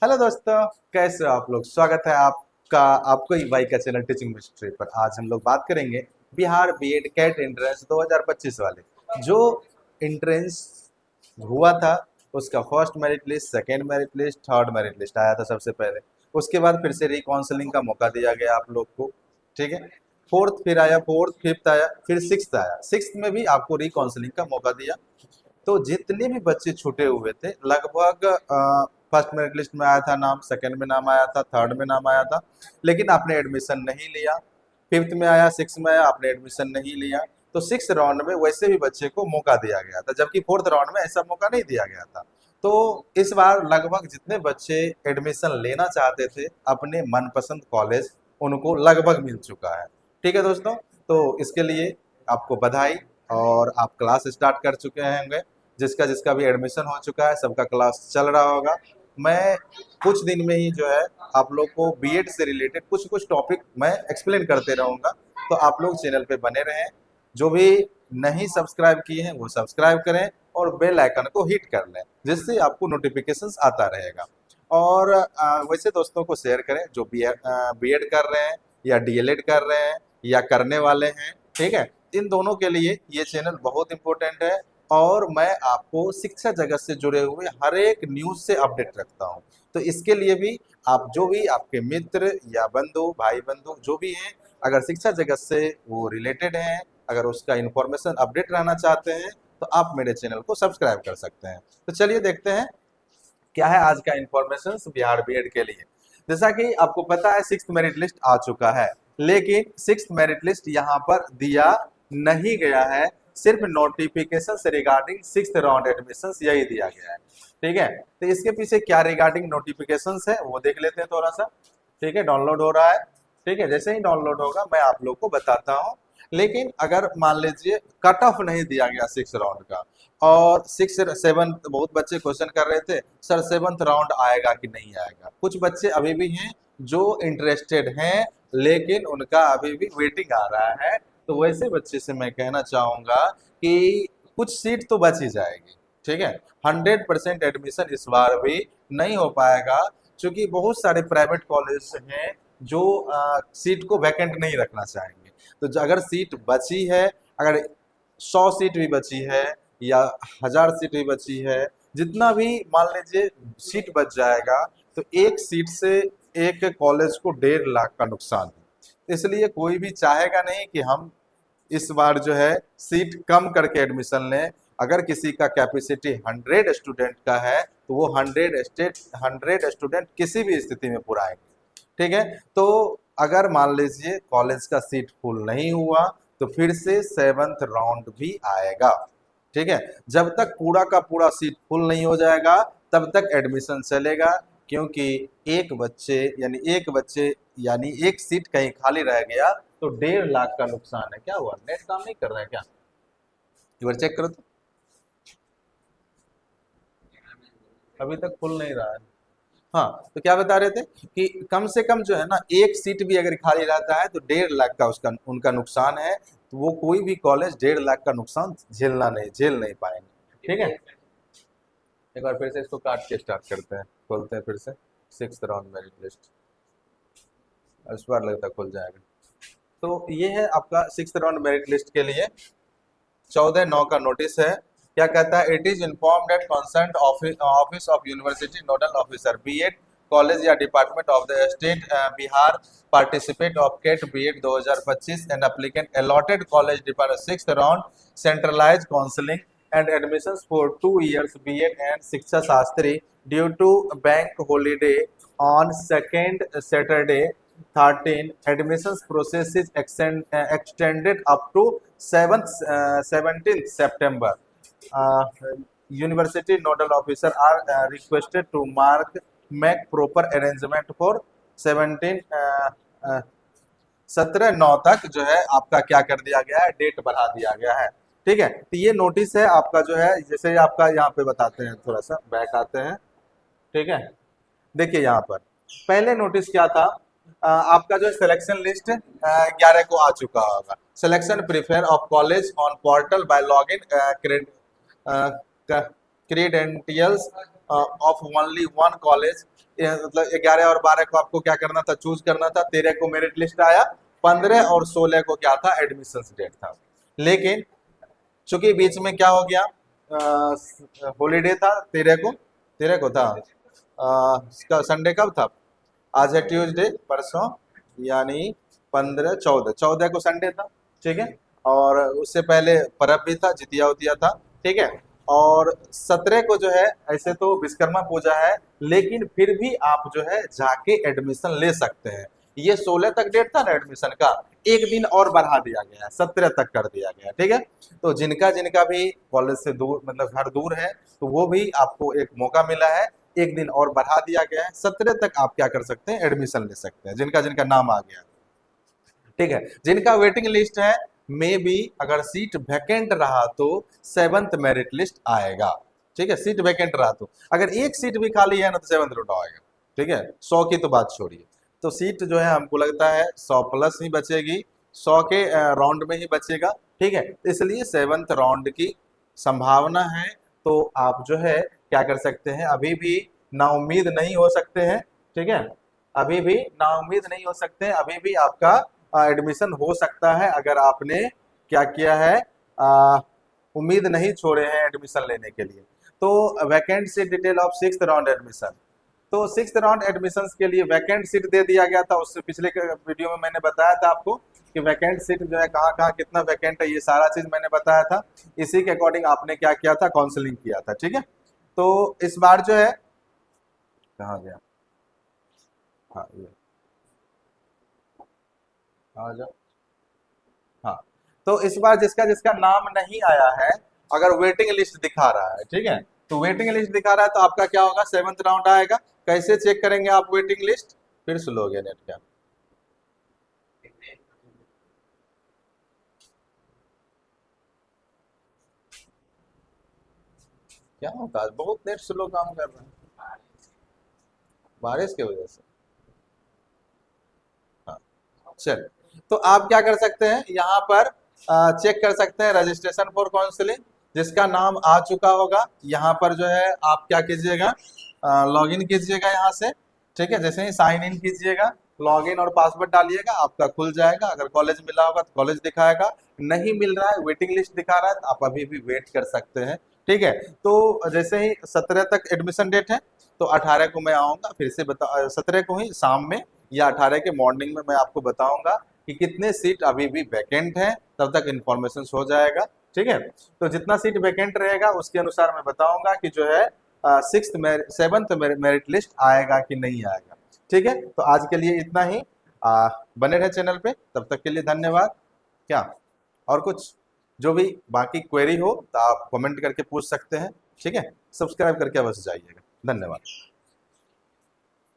Hello दोस्तों, कैसे हो आप लोग। स्वागत है आपका आपको ही भाई का चैनल टीचिंग मिस्ट्री पर। आज हम लोग बात करेंगे बिहार बीएड कैट एंट्रेंस 2025 वाले जो एंट्रेंस हुआ था। उसका first merit list, second merit list, third merit list आया था सबसे पहले। उसके बाद फिर से रिकाउंसलिंग का मौका दिया गया आप लोग को। ठीक है, फोर्थ फिर आया, फोर्थ फिफ्थ आया, फिर सिक्स्थ आया। सिक्स्थ में भी आपको रिकाउंसलिंग का मौका दिया। तो जितने भी बच्चे छूटे हुए थे लगभग फर्स्ट मेरिट लिस्ट में आया था नाम, सेकंड में नाम आया था, थर्ड में नाम आया था, लेकिन आपने एडमिशन नहीं लिया। फिफ्थ में आया, सिक्स में आया, आपने एडमिशन नहीं लिया। तो सिक्स राउंड में वैसे भी बच्चे को मौका दिया गया था, जबकि फोर्थ राउंड में ऐसा मौका नहीं दिया गया था। तो इस बार लगभग जितने बच्चे एडमिशन लेना चाहते थे अपने मनपसंद कॉलेज, उनको लगभग मिल चुका है। ठीक है दोस्तों, तो इसके लिए आपको बधाई। और आप क्लास स्टार्ट कर चुके होंगे। जिसका जिसका भी एडमिशन हो चुका है सबका क्लास चल रहा होगा। मैं कुछ दिन में ही जो है आप लोग को बीएड से रिलेटेड कुछ कुछ टॉपिक मैं एक्सप्लेन करते रहूँगा। तो आप लोग चैनल पे बने रहें। जो भी नहीं सब्सक्राइब किए हैं वो सब्सक्राइब करें और बेल आइकन को हिट कर लें, जिससे आपको नोटिफिकेशंस आता रहेगा। और वैसे दोस्तों को शेयर करें जो बीएड कर रहे हैं या डीएलएड कर रहे हैं या करने वाले हैं। ठीक है, इन दोनों के लिए ये चैनल बहुत इंपॉर्टेंट है। और मैं आपको शिक्षा जगत से जुड़े हुए हर एक न्यूज से अपडेट रखता हूँ। तो इसके लिए भी आप जो भी आपके मित्र या बंधु, भाई बंधु जो भी हैं, अगर शिक्षा जगत से वो रिलेटेड हैं, अगर उसका इंफॉर्मेशन अपडेट रहना चाहते हैं, तो आप मेरे चैनल को सब्सक्राइब कर सकते हैं। तो चलिए देखते हैं क्या है आज का इंफॉर्मेशन बिहार बीएड के लिए। जैसा कि आपको पता है सिक्स्थ मेरिट लिस्ट आ चुका है, लेकिन सिक्स्थ मेरिट लिस्ट यहाँ पर दिया नहीं गया है। सिर्फ नोटिफिकेशन से रिगार्डिंग सिक्स्थ राउंड एडमिशन यही दिया गया है। ठीक है, तो इसके पीछे क्या रिगार्डिंग नोटिफिकेशन है वो देख लेते हैं थोड़ा सा। ठीक है, डाउनलोड हो रहा है। ठीक है, जैसे ही डाउनलोड होगा मैं आप लोग को बताता हूँ। लेकिन अगर मान लीजिए कट ऑफ नहीं दिया गया सिक्स राउंड का, और सिक्स सेवन्थ बहुत बच्चे क्वेश्चन कर रहे थे सर सेवन्थ राउंड आएगा कि नहीं आएगा। कुछ बच्चे अभी भी हैं जो इंटरेस्टेड हैं, लेकिन उनका अभी भी वेटिंग आ रहा है। तो वैसे बच्चे से मैं कहना चाहूंगा कि कुछ सीट तो बच ही जाएगी। ठीक है, 100% एडमिशन इस बार भी नहीं हो पाएगा, क्योंकि बहुत सारे प्राइवेट कॉलेज हैं जो सीट को वैकेंट नहीं रखना चाहेंगे। तो अगर सीट बची है, अगर 100 सीट भी बची है या 1000 सीट भी बची है, जितना भी मान लीजिए सीट बच जाएगा, तो एक सीट से एक कॉलेज को 1.5 लाख का नुकसान है। इसलिए कोई भी चाहेगा नहीं कि हम इस बार जो है सीट कम करके एडमिशन लें। अगर किसी का कैपेसिटी 100 स्टूडेंट का है तो वो 100 स्टूडेंट किसी भी स्थिति में पुराएंगे। ठीक है, तो अगर मान लीजिए कॉलेज का सीट फुल नहीं हुआ तो फिर से सेवन्थ राउंड भी आएगा। ठीक है, जब तक पूरा का पूरा सीट फुल नहीं हो जाएगा तब तक एडमिशन चलेगा। क्योंकि एक बच्चे यानी एक सीट कहीं खाली रह गया तो 1.5 लाख का नुकसान है। क्या हुआ, नेट काम नहीं कर रहा है क्या? एक बार चेक करो तो। अभी तक खुल नहीं रहा है। हाँ, तो क्या बता रहे थे कि कम से कम जो है ना एक सीट भी अगर खाली रहता है तो 1.5 लाख का उसका उनका नुकसान है। तो वो कोई भी कॉलेज 1.5 लाख का नुकसान झेल नहीं पाएंगे। ठीक है, एक बार फिर से इसको काट के स्टार्ट करते हैं, खोलते हैं फिर से सिक्स राउंड मेरिट लिस्ट। इस बार लगता है खुल जाएगा। तो ये है आपका सिक्स राउंड मेरिट लिस्ट के लिए 14/9 का नोटिस है। क्या कहता है, it is inform that concern office of university nodal officer BEd college या department of the state Bihar participate of CET BEd 2025 and applicant allotted college department six round centralize counselling and admissions for 2 years BEd and Shiksha Shastri due to bank holiday on second Saturday 13 admissions process is extended up to 17th September. Uh, University nodal officer are requested to make proper arrangement for 17 17/9 तक जो है आपका क्या कर दिया गया है, date बढ़ा दिया गया है। ठीक है, तो ये नोटिस है आपका जो है, जैसे आपका यहाँ पे बताते हैं, थोड़ा सा बैक आते हैं। ठीक है, देखिए यहाँ पर पहले नोटिस क्या था। आपका जो सिलेक्शन लिस्ट 11 को आ चुका होगा। Selection prefer of college on portal by log in credentials of only one college, मतलब 11 और 12 को आपको क्या करना था, चूज करना था। 13 को मेरिट लिस्ट आया, 15 और 16 को क्या था, एडमिशन डेट था। लेकिन चूंकि बीच में क्या हो गया, हॉलीडे था, 13 को था, संडे कब था, आज है ट्यूसडे, परसों यानी 15, 14 को संडे था, ठीक है। और उससे पहले परब भी था, जितिया उतिया था, ठीक है। और 17 को जो है, ऐसे तो विश्वकर्मा पूजा है, लेकिन फिर भी आप जो है जाके एडमिशन ले सकते हैं। ये 16 तक डेट था ना एडमिशन का, एक दिन और बढ़ा दिया गया है, 17 तक कर दिया गया, ठीक है। तो जिनका जिनका भी कॉलेज से दूर, मतलब घर दूर है, तो वो भी आपको एक मौका मिला है, एक दिन और बढ़ा दिया गया है, 17 तक आप क्या कर सकते हैं, एडमिशन ले सकते हैं, जिनका जिनका नाम आ गया, ठीक है। जिनका वेटिंग लिस्ट है, मे बी अगर सीट वैकेंट रहा तो 7th मेरिट लिस्ट आएगा, ठीक है। सीट वैकेंट रहा तो, अगर एक सीट भी खाली है ना तो 7th रूट आएगा, ठीक है। 100 की तो बात छोड़िए, तो सीट जो है हमको लगता है 100 प्लस ही बचेगी, 100 के राउंड में ही बचेगा, ठीक है। इसलिए 7th राउंड की संभावना है। तो आप जो है क्या कर सकते हैं, अभी भी नाउम्मीद नहीं हो सकते हैं, ठीक है। अभी भी नाउम्मीद नहीं हो सकते हैं, अभी भी आपका एडमिशन हो सकता है, अगर आपने क्या किया है, उम्मीद नहीं छोड़े हैं एडमिशन लेने के लिए। तो vacant seat detail of 6th round admission, तो 6th राउंड एडमिशन के लिए वैकेंट सीट दे दिया गया था। उससे पिछले वीडियो में मैंने बताया था आपको कि वैकेंट सीट जो है कहाँ कहाँ कितना वैकेंट है, ये सारा चीज मैंने बताया था। इसी के अकॉर्डिंग आपने क्या किया था, काउंसलिंग किया था, ठीक है। तो इस बार जो है, कहाँ गया, हाँ ये आ जाओ, हाँ। तो इस बार जिसका जिसका नाम नहीं आया है, अगर वेटिंग लिस्ट दिखा रहा है, ठीक है, तो वेटिंग लिस्ट दिखा रहा है तो आपका क्या होगा, 7th राउंड आएगा। कैसे चेक करेंगे आप वेटिंग लिस्ट, फिर स्लो हो गया नेट क्या, क्या होता है, बहुत नेट स्लो काम कर रहा है बारिश की वजह से। हाँ, चल, तो आप क्या कर सकते हैं, यहाँ पर चेक कर सकते हैं रजिस्ट्रेशन फॉर काउंसलिंग, जिसका नाम आ चुका होगा, यहाँ पर जो है आप क्या कीजिएगा, लॉग इन कीजिएगा यहाँ से, ठीक है। जैसे ही साइन इन कीजिएगा, लॉग इन और पासवर्ड डालिएगा, आपका खुल जाएगा। अगर कॉलेज मिला होगा तो कॉलेज दिखाएगा, नहीं मिल रहा है, वेटिंग लिस्ट दिखा रहा है, तो आप अभी भी वेट कर सकते हैं, ठीक है। तो जैसे ही 17 तक एडमिशन डेट है, तो 18 को मैं आऊँगा, फिर से बता, 17 को ही शाम में या 18 के मॉर्निंग में मैं आपको बताऊंगा कि कितने सीट अभी भी वैकेंट हैं, तब तक इन्फॉर्मेशन हो जाएगा, ठीक है। तो जितना सीट वैकेंट रहेगा उसके अनुसार मैं बताऊंगा कि जो है 7th मेरिट लिस्ट आएगा कि नहीं आएगा, ठीक है। तो आज के लिए इतना ही, बने रहे चैनल पे, तब तक के लिए धन्यवाद। क्या और कुछ जो भी बाकी क्वेरी हो तो आप कमेंट करके पूछ सकते हैं, ठीक है। सब्सक्राइब करके अवश्य जाइएगा, धन्यवाद।